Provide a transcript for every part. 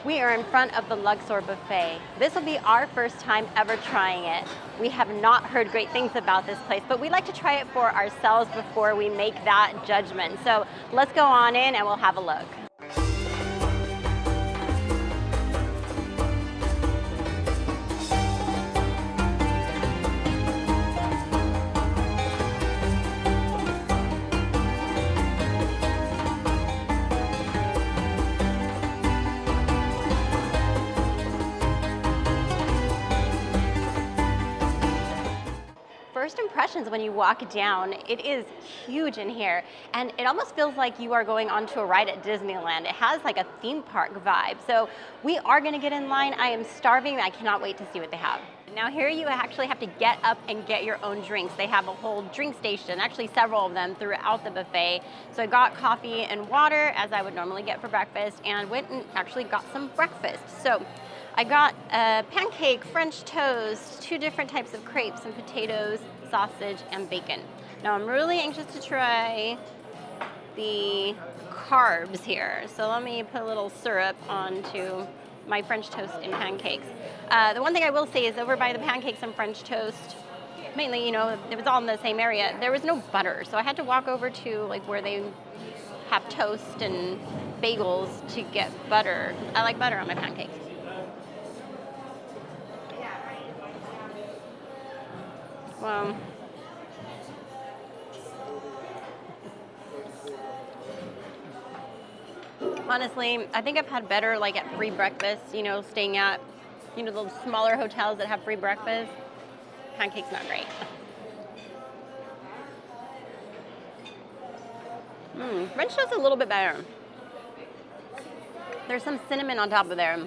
We are in front of the Luxor Buffet. This will be our first time ever trying it. We have not heard great things about this place, but we like to try it for ourselves before we make that judgment. So let's go on in and we'll have a look. First impressions when you walk down, it is huge in here, and it almost feels like you are going onto a ride at Disneyland. It has like a theme park vibe. So we are gonna get in line. I am starving. I cannot wait to see what they have. Now here you actually have to get up and get your own drinks. They have a whole drink station, actually several of them throughout the buffet. So I got coffee and water as I would normally get for breakfast, and went and actually got some breakfast. So I got a pancake, French toast, 2 different types of crepes, and potatoes, sausage, and bacon. Now I'm really anxious to try the carbs here. So let me put a little syrup onto my French toast and pancakes. The one thing I will say is over by the pancakes and French toast, mainly, you know, it was all in the same area, there was no butter. So I had to walk over to like where they have toast and bagels to get butter. I like butter on my pancakes. Well, honestly, I think I've had better like at free breakfast, you know, staying at, you know, those smaller hotels that have free breakfast. Pancakes not great. French toast is a little bit better. There's some cinnamon on top of there.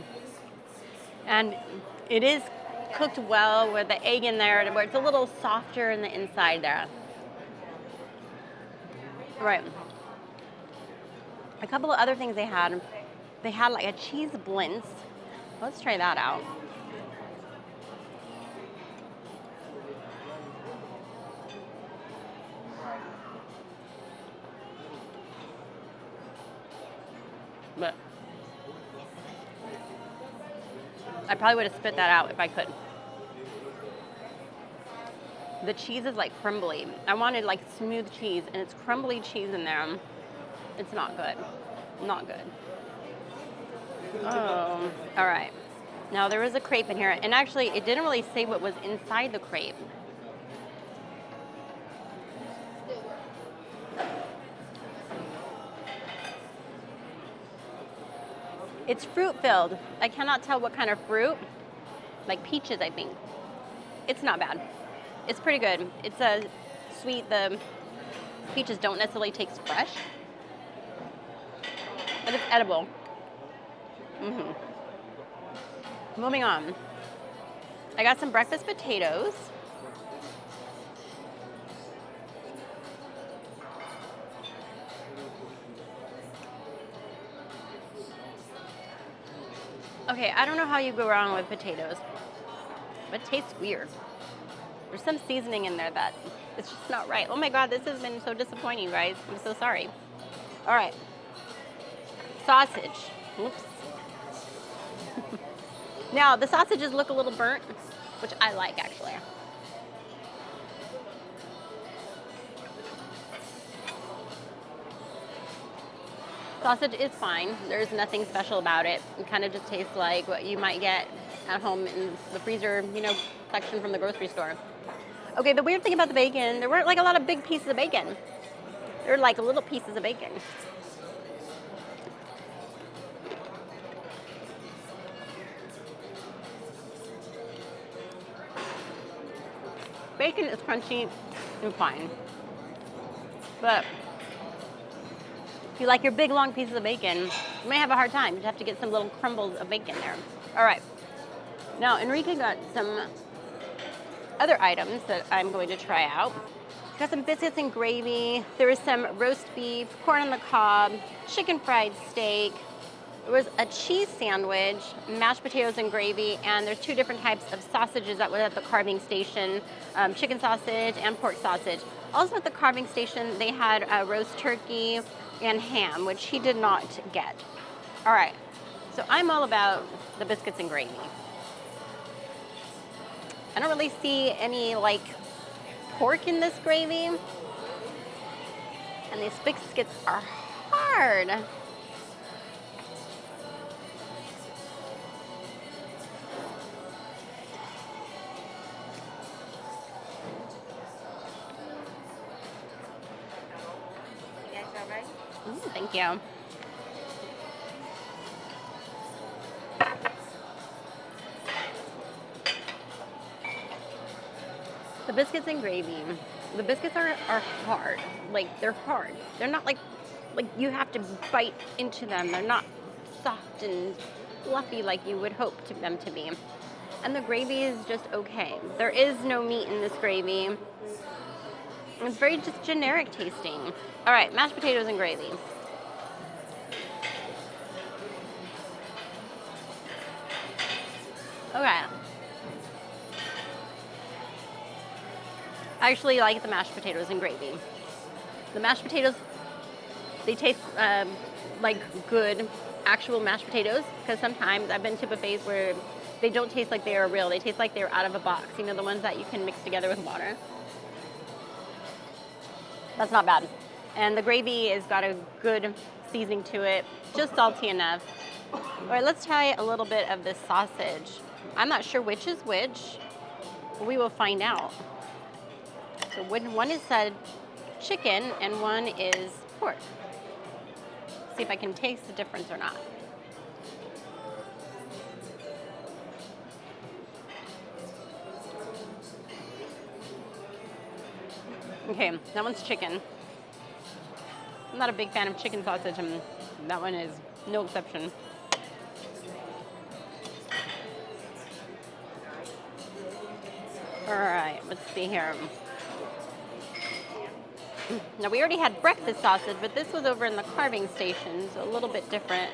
And it is cooked well with the egg in there, where it's a little softer in the inside there. Right. A couple of other things they had like a cheese blintz. Let's try that out. But I probably would have spit that out if I could. The cheese is like crumbly. I wanted like smooth cheese, and it's crumbly cheese in there. It's not good. Not good. Oh, all right. Now there was a crepe in here, and actually it didn't really say what was inside the crepe. It's fruit filled. I cannot tell what kind of fruit. Like peaches, I think. It's not bad. It's pretty good. It's a sweet. The peaches don't necessarily taste fresh, but it's edible. Moving on. I got some breakfast potatoes. Okay, I don't know how you go wrong with potatoes, but it tastes weird. There's some seasoning in there that it's just not right. Oh my God, this has been so disappointing, guys. I'm so sorry. All right, sausage. Whoops. Now, the sausages look a little burnt, which I like actually. Sausage is fine. There's nothing special about it. It kind of just tastes like what you might get at home in the freezer, you know, section from the grocery store. Okay, the weird thing about the bacon, there weren't like a lot of big pieces of bacon. There were like little pieces of bacon. Bacon is crunchy and fine. But if you like your big long pieces of bacon, you may have a hard time. You have to get some little crumbles of bacon there. All right. Now, Enrique got some other items that I'm going to try out. Got some biscuits and gravy. There was some roast beef, corn on the cob, chicken fried steak. There was a cheese sandwich, mashed potatoes and gravy, and there's 2 different types of sausages that were at the carving station, chicken sausage and pork sausage. Also at the carving station, they had roast turkey and ham, which he did not get. All right, So I'm all about the biscuits and gravy. I don't really see any like pork in this gravy. And these biscuits are hard. Thank you. The biscuits and gravy. The biscuits are hard. Like they're hard. They're not like you have to bite into them. They're not soft and fluffy like you would hope them to be. And the gravy is just okay. There is no meat in this gravy. It's very just generic tasting. All right, mashed potatoes and gravy. Okay. I actually like the mashed potatoes and gravy. The mashed potatoes, they taste like good actual mashed potatoes, because sometimes I've been to buffets where they don't taste like they are real. They taste like they're out of a box. You know, the ones that you can mix together with water. That's not bad. And the gravy has got a good seasoning to it, just salty enough. All right, let's try a little bit of this sausage. I'm not sure which is which, but we will find out. So one is chicken and one is pork. See if I can taste the difference or not. Okay, that one's chicken. I'm not a big fan of chicken sausage, and that one is no exception. All right, let's see here. Now, we already had breakfast sausage, but this was over in the carving station, so a little bit different.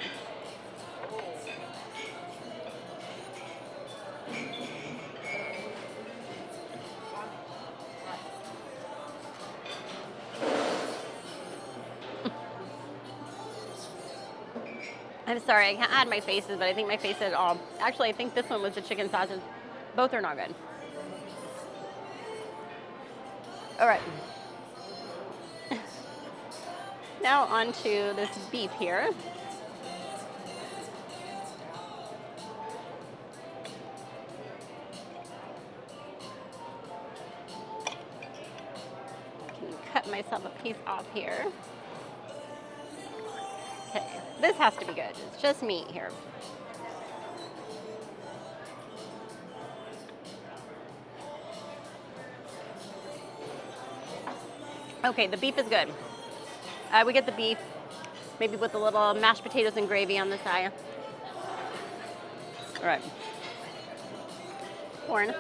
I'm sorry, I can't add my faces, but I think my face is all. Actually, I think this one was the chicken sausage. Both are not good. All right. Now onto this beef here. Can cut myself a piece off here. Okay, this has to be good. It's just meat here. Okay, the beef is good. We get the beef, maybe with a little mashed potatoes and gravy on the side. All right. Corn. It's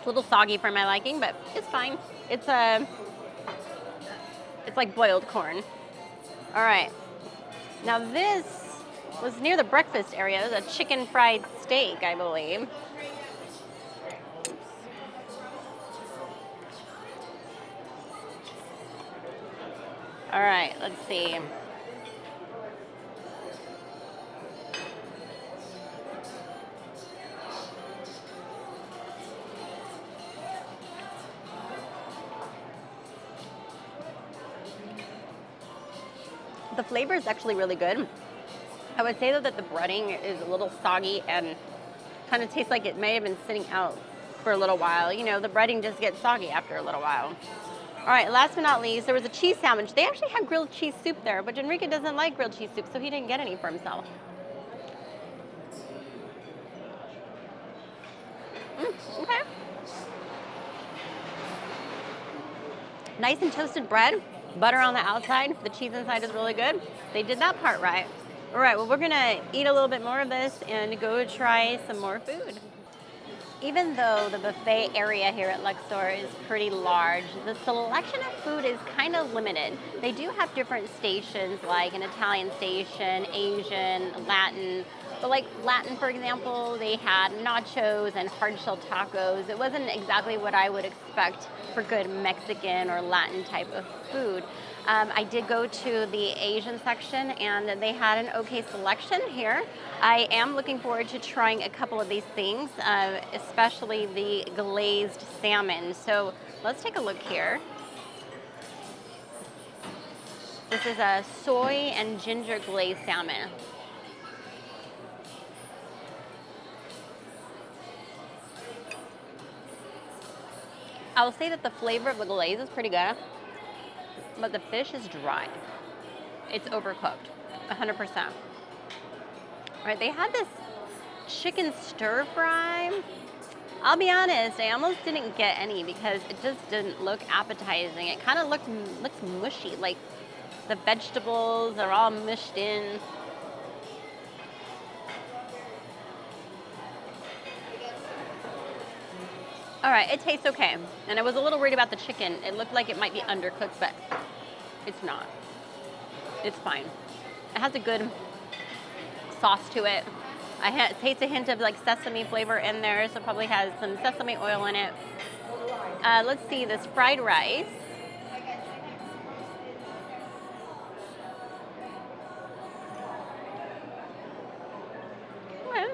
a little soggy for my liking, but it's fine. It's like boiled corn. All right. Now this was near the breakfast area. It was a chicken fried steak, I believe. All right, let's see. The flavor is actually really good. I would say though that the breading is a little soggy and kind of tastes like it may have been sitting out for a little while. You know, the breading just gets soggy after a little while. All right, last but not least, there was a cheese sandwich. They actually had grilled cheese soup there, but Enrique doesn't like grilled cheese soup, so he didn't get any for himself. Okay. Nice and toasted bread, butter on the outside. The cheese inside is really good. They did that part right. All right, well, we're gonna eat a little bit more of this and go try some more food. Even though the buffet area here at Luxor is pretty large, the selection of food is kind of limited. They do have different stations like an Italian station, Asian, Latin, But like Latin, for example, they had nachos and hard shell tacos. It wasn't exactly what I would expect for good Mexican or Latin type of food. I did go to the Asian section and they had an okay selection here. I am looking forward to trying a couple of these things, especially the glazed salmon. So let's take a look here. This is a soy and ginger glazed salmon. I will say that the flavor of the glaze is pretty good, but the fish is dry. It's overcooked, 100%. All right, they had this chicken stir fry. I'll be honest, I almost didn't get any because it just didn't look appetizing. It kind of looks mushy, like the vegetables are all mushed in. All right, it tastes okay. And I was a little worried about the chicken. It looked like it might be undercooked, but it's not. It's fine. It has a good sauce to it. I taste a hint of like sesame flavor in there, so it probably has some sesame oil in it. Let's see, this fried rice. Okay.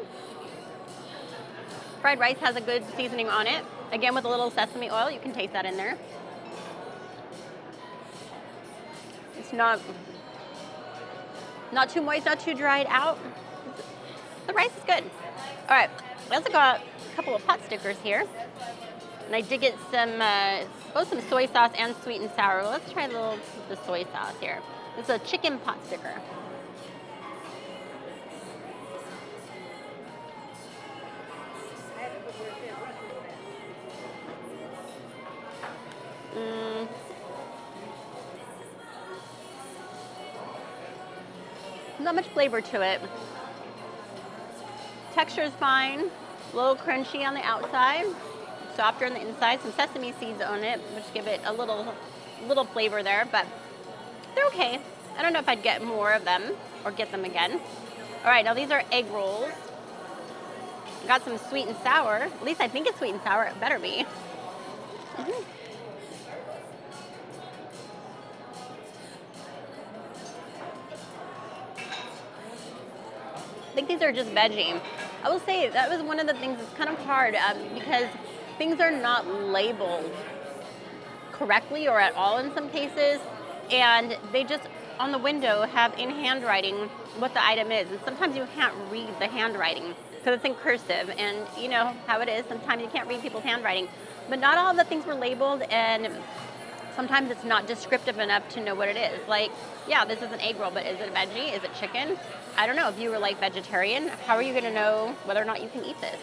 Fried rice has a good seasoning on it. Again, with a little sesame oil, you can taste that in there. It's not too moist, not too dried out. The rice is good. All right, I also got a couple of pot stickers here. And I did get some, both some soy sauce and sweet and sour. Let's try the soy sauce here. This is a chicken pot sticker. Not much flavor to it. Texture is fine, a little crunchy on the outside, softer on the inside. Some sesame seeds on it, which give it a little flavor there, but they're okay. I don't know if I'd get more of them or get them again. All right, now these are egg rolls. Got some sweet and sour. At least I think it's sweet and sour. It better be. I think these are just veggie. I will say that was one of the things that's kind of hard because things are not labeled correctly or at all in some cases, and they just on the window have in handwriting what the item is, and sometimes you can't read the handwriting because it's in cursive, and you know how it is, sometimes you can't read people's handwriting. But not all of the things were labeled, and sometimes it's not descriptive enough to know what it is. Like, yeah, this is an egg roll, but is it a veggie? Is it chicken? I don't know. If you were like vegetarian, how are you going to know whether or not you can eat this?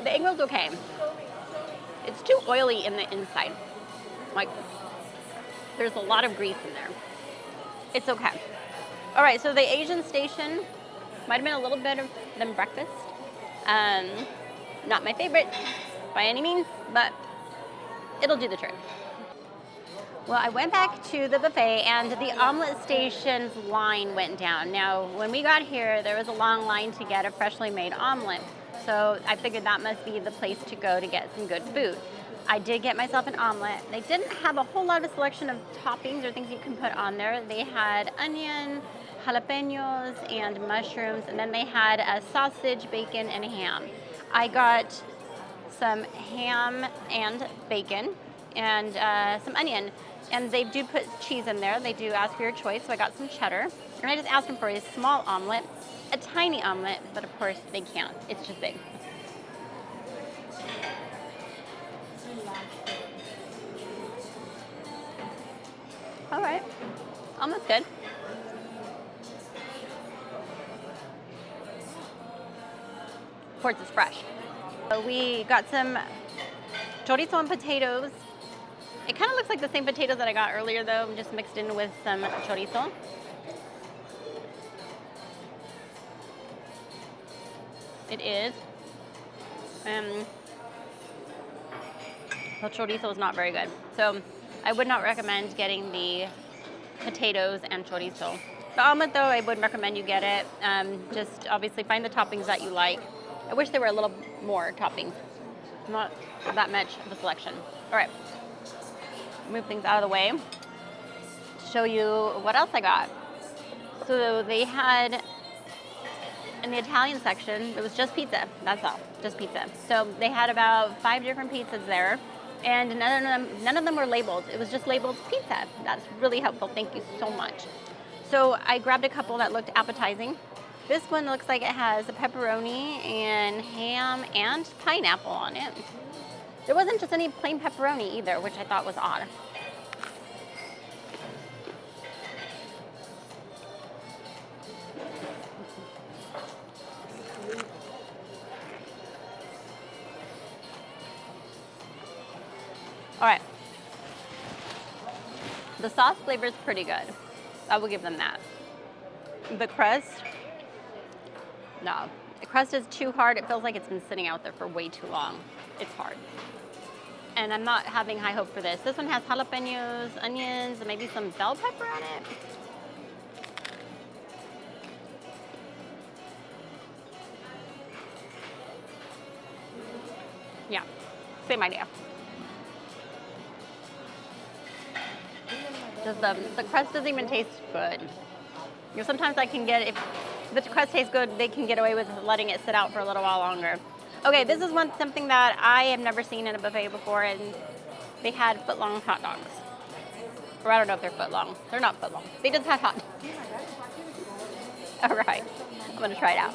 The egg roll's okay. It's too oily in the inside. Like, there's a lot of grease in there. It's okay. All right, so the Asian station might have been a little better than breakfast. Not my favorite by any means, but it'll do the trick. Well, I went back to the buffet and the omelet station's line went down. Now, when we got here, there was a long line to get a freshly made omelet. So I figured that must be the place to go to get some good food. I did get myself an omelet. They didn't have a whole lot of selection of toppings or things you can put on there. They had onion, jalapenos, and mushrooms, and then they had a sausage, bacon, and ham. I got some ham and bacon and some onion. And they do put cheese in there. They do ask for your choice, so I got some cheddar. And I just asked them for a small omelet, a tiny omelet, but of course they can't. It's just big. All right, omelet's good. Of course, it's fresh. So we got some chorizo and potatoes. It kind of looks like the same potatoes that I got earlier, though, just mixed in with some chorizo. It is. The chorizo is not very good. So I would not recommend getting the potatoes and chorizo. The omelet, though, I would recommend you get it. Just obviously find the toppings that you like. I wish there were a little more toppings. Not that much of a selection. All right, move things out of the way. Show you what else I got. So they had, in the Italian section, it was just pizza. That's all, just pizza. So they had about 5 different pizzas there, and none of them were labeled. It was just labeled pizza. That's really helpful. Thank you so much. So I grabbed a couple that looked appetizing. This one looks like it has a pepperoni and ham and pineapple on it. There wasn't just any plain pepperoni either, which I thought was odd. All right. The sauce flavor is pretty good. I will give them that. The crust, no. The crust is too hard. It feels like it's been sitting out there for way too long. It's hard. And I'm not having high hope for this. This one has jalapenos, onions, and maybe some bell pepper on it. Yeah, same idea. Just the crust doesn't even taste good. You know, sometimes I can get, if the crust tastes good, they can get away with letting it sit out for a little while longer. Okay, this is something that I have never seen in a buffet before, and they had foot-long hot dogs. Or I don't know if they're foot-long. They're not foot-long. They just had hot dogs. All right, I'm gonna try it out.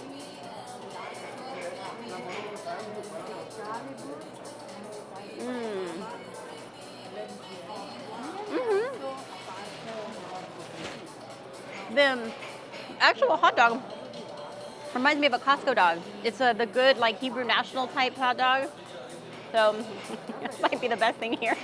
The actual hot dog reminds me of a Costco dog. It's the good, like, Hebrew National type hot dog. So it might be the best thing here.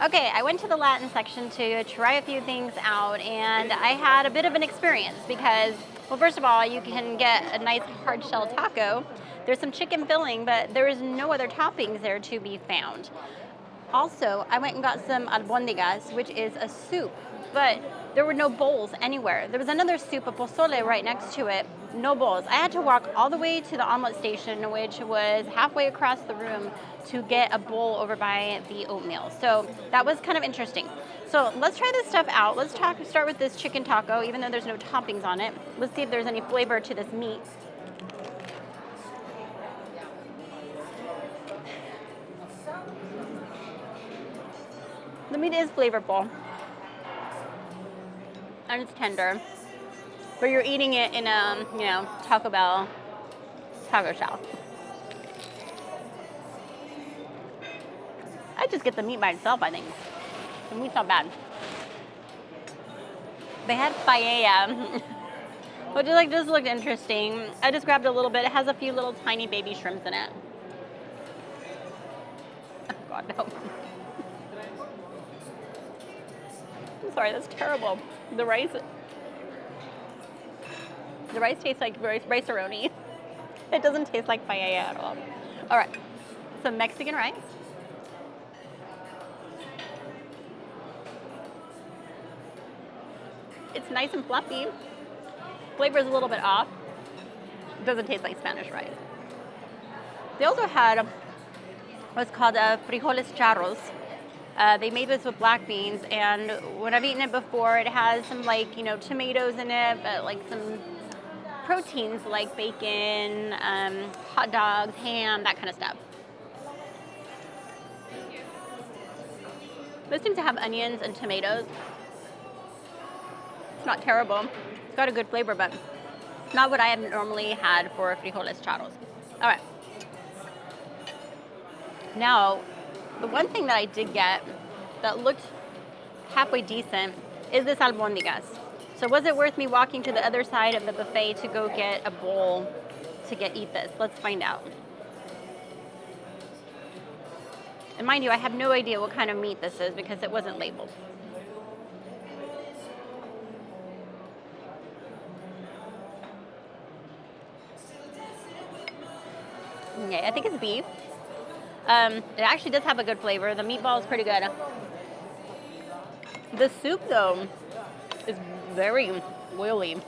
Okay, I went to the Latin section to try a few things out, and I had a bit of an experience because, well, first of all, you can get a nice hard shell taco. There's some chicken filling, but there is no other toppings there to be found. Also, I went and got some albóndigas, which is a soup, but there were no bowls anywhere. There was another soup, a pozole, right next to it, no bowls. I had to walk all the way to the omelet station, which was halfway across the room, to get a bowl over by the oatmeal. So that was kind of interesting. So let's try this stuff out. Let's start with this chicken taco, even though there's no toppings on it. Let's see if there's any flavor to this meat. The meat is flavorful, and it's tender, but you're eating it in a, Taco Bell taco shell. I just get the meat by itself, I think. The meat's not bad. They had paella, which just looked interesting. I just grabbed a little bit. It has a few little tiny baby shrimps in it. Oh God, no. I'm sorry, that's terrible. The rice tastes like rice-a-roni. It doesn't taste like paella at all. All right, some Mexican rice. It's nice and fluffy. Flavor's a little bit off. It doesn't taste like Spanish rice. They also had what's called frijoles charros. They made this with black beans, and when I've eaten it before, it has some tomatoes in it, but like some proteins like bacon, hot dogs, ham, that kind of stuff. This seems to have onions and tomatoes. It's not terrible. It's got a good flavor, but not what I have normally had for frijoles charros. All right. Now, the one thing that I did get that looked halfway decent is this albóndigas. So was it worth me walking to the other side of the buffet to go get a bowl to eat this? Let's find out. And mind you, I have no idea what kind of meat this is because it wasn't labeled. Okay, I think it's beef. It actually does have a good flavor. The meatball is pretty good. The soup, though, is very oily.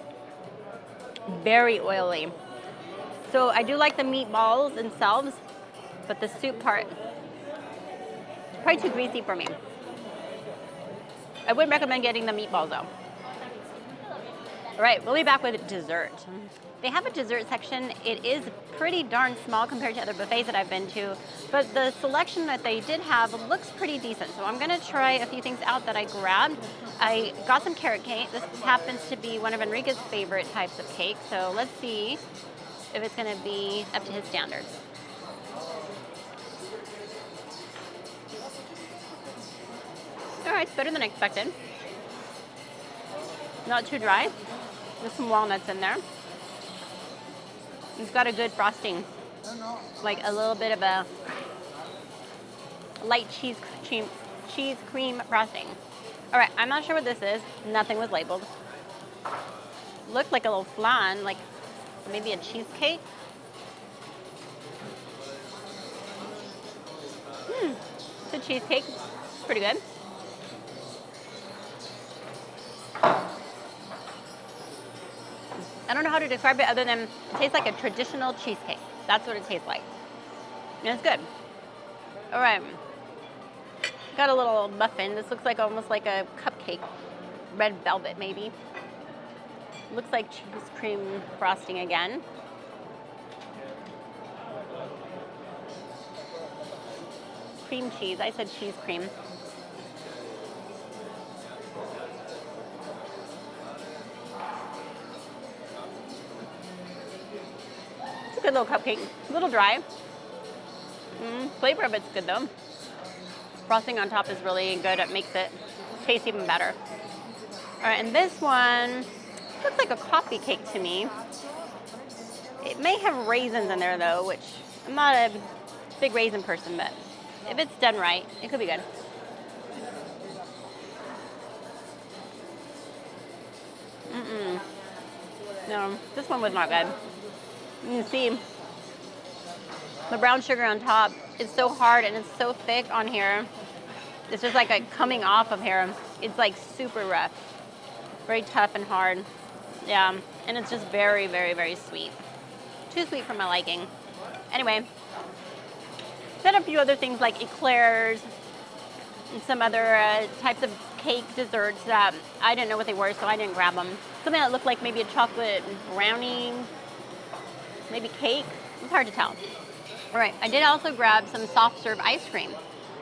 Very oily. So I do like the meatballs themselves, but the soup part is probably too greasy for me. I would recommend getting the meatballs, though. All right, we'll be back with dessert. They have a dessert section. It is pretty darn small compared to other buffets that I've been to, but the selection that they did have looks pretty decent. So I'm gonna try a few things out that I grabbed. I got some carrot cake. This happens to be one of Enrique's favorite types of cake. So let's see if it's gonna be up to his standards. All right, it's better than expected. Not too dry. There's some walnuts in there. It's got a good frosting, like a little bit of a light cheese cream frosting. All right, I'm not sure what this is. Nothing was labeled. Looked like a little flan, like maybe a cheesecake. It's a cheesecake. It's pretty good. I don't know how to describe it other than it tastes like a traditional cheesecake. That's what it tastes like. And it's good. All right. Got a little muffin. This looks like almost like a cupcake. Red velvet, maybe. Looks like cheese cream frosting again. Cream cheese. I said cheese cream. Good little cupcake, a little dry. Flavor of it's good though. Frosting on top is really good. It makes it taste even better. All right, and this one looks like a coffee cake to me. It may have raisins in there though, which I'm not a big raisin person, but if it's done right, it could be good. No, this one was not good. You can see the brown sugar on top is so hard and it's so thick on here. It's just like coming off of here. It's like super rough, very tough and hard. Yeah, and it's just very, very, very sweet. Too sweet for my liking. Anyway, then a few other things like eclairs and some other types of cake desserts that I didn't know what they were, so I didn't grab them. Something that looked like maybe a chocolate brownie, maybe cake. It's hard to tell. All right, I did also grab some soft serve ice cream.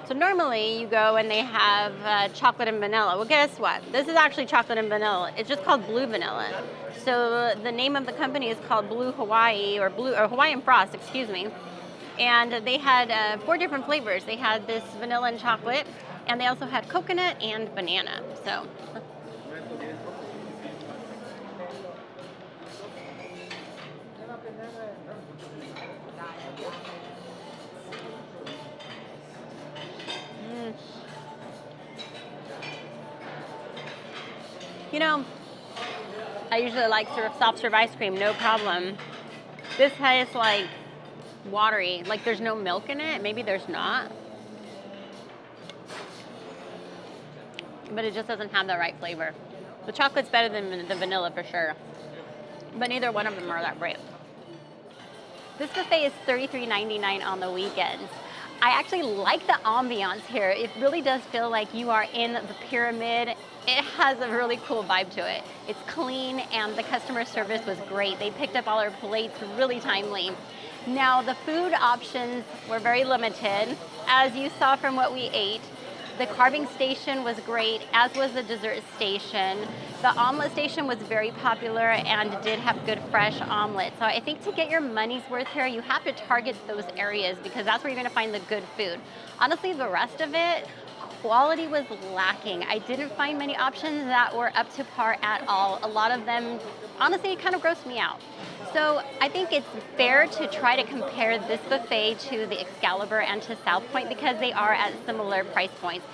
So normally you go and they have chocolate and vanilla. Well, guess what? This is actually chocolate and vanilla. It's just called Blue Vanilla. So the name of the company is called Blue Hawaii or Hawaiian Frost, excuse me. And they had 4 different flavors. They had this vanilla and chocolate, and they also had coconut and banana. So. You know, I usually like soft serve ice cream, no problem. This tastes like watery, like there's no milk in it. Maybe there's not. But it just doesn't have the right flavor. The chocolate's better than the vanilla for sure. But neither one of them are that great. This buffet is $33.99 on the weekends. I actually like the ambiance here. It really does feel like you are in the pyramid. It has a really cool vibe to it. It's clean and the customer service was great. They picked up all our plates really timely. Now the food options were very limited. As you saw from what we ate, the carving station was great, as was the dessert station. The omelet station was very popular and did have good fresh omelets. So I think to get your money's worth here, you have to target those areas because that's where you're gonna find the good food. Honestly, the rest of it, quality was lacking. I didn't find many options that were up to par at all. A lot of them, honestly, kind of grossed me out. So I think it's fair to try to compare this buffet to the Excalibur and to South Point because they are at similar price points.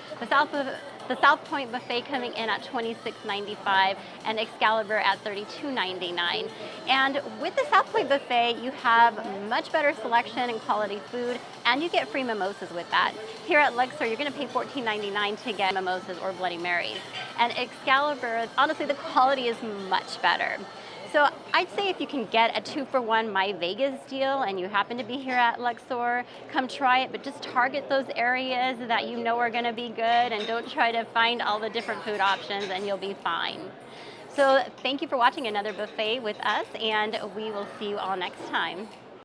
The The South Point Buffet coming in at $26.95 and Excalibur at $32.99. And with the South Point Buffet, you have much better selection and quality food, and you get free mimosas with that. Here at Luxor, you're gonna pay $14.99 to get mimosas or Bloody Marys. And Excalibur, honestly, the quality is much better. So I'd say if you can get a 2-for-1 My Vegas deal and you happen to be here at Luxor, come try it, but just target those areas that you know are gonna be good and don't try to find all the different food options and you'll be fine. So thank you for watching another buffet with us, and we will see you all next time.